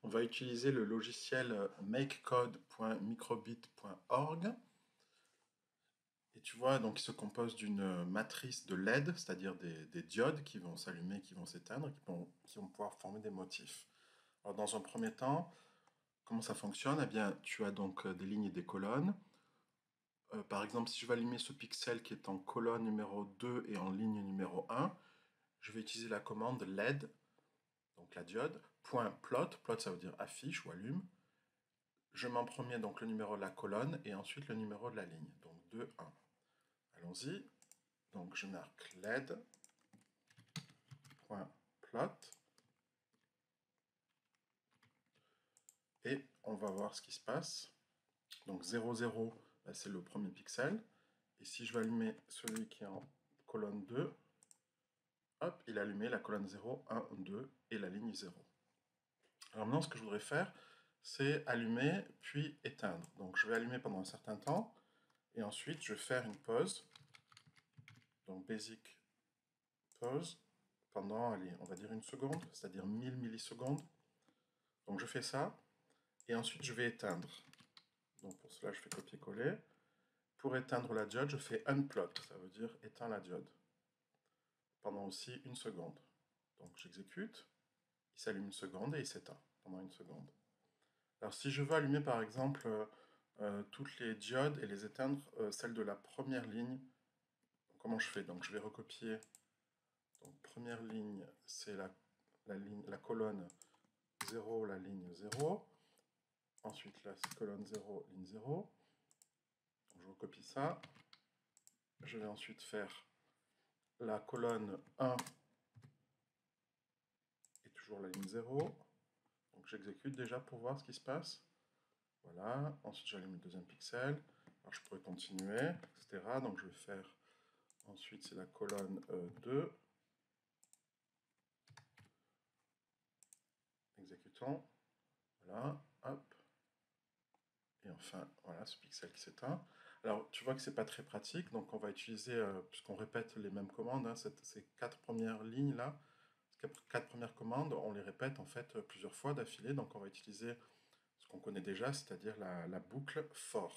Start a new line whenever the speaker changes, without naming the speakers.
On va utiliser le logiciel makecode.microbit.org. Et tu vois, donc il se compose d'une matrice de LED, c'est-à-dire des diodes qui vont s'allumer, qui vont s'éteindre, qui vont pouvoir former des motifs. Alors dans un premier temps, comment ça fonctionne? Eh bien, tu as donc des lignes et des colonnes. Par exemple, si je veux allumer ce pixel qui est en colonne numéro 2 et en ligne numéro 1, je vais utiliser la commande LED, donc la diode, .plot, plot ça veut dire affiche ou allume. Je mets en premier donc le numéro de la colonne et ensuite le numéro de la ligne, donc 2, 1. Allons-y, donc je marque LED.plot et on va voir ce qui se passe. Donc 0, 0, c'est le premier pixel. Et si je vais allumer celui qui est en colonne 2, hop, il a allumé la colonne 0, 1, 2 et la ligne 0. Alors maintenant, ce que je voudrais faire, c'est allumer puis éteindre. Donc je vais allumer pendant un certain temps et ensuite je vais faire une pause. Donc basic pause pendant, allez, on va dire une seconde, c'est-à-dire 1000 millisecondes. Donc je fais ça et ensuite je vais éteindre. Donc pour cela, je fais copier-coller. Pour éteindre la diode, je fais unplot, ça veut dire éteins la diode. Pendant aussi une seconde. Donc j'exécute, il s'allume une seconde et il s'éteint pendant une seconde. Alors si je veux allumer par exemple toutes les diodes et les éteindre celles de la première ligne, comment je fais? Donc je vais recopier. Donc première ligne, c'est la colonne 0, la ligne 0. Ensuite là, c'est colonne 0, ligne 0. Donc, je recopie ça. Je vais ensuite faire la colonne 1 et toujours la ligne 0. Donc j'exécute déjà pour voir ce qui se passe. Voilà, ensuite j'allume le deuxième pixel. Alors je pourrais continuer, etc. Donc je vais faire, ensuite c'est la colonne 2. Exécutons. Voilà, hop. Et enfin, voilà ce pixel qui s'éteint. Alors tu vois que c'est pas très pratique, donc on va utiliser, puisqu'on répète les mêmes commandes, hein, ces 4 premières lignes là, ces 4 premières commandes, on les répète en fait plusieurs fois d'affilée, donc on va utiliser ce qu'on connaît déjà, c'est-à-dire la boucle for.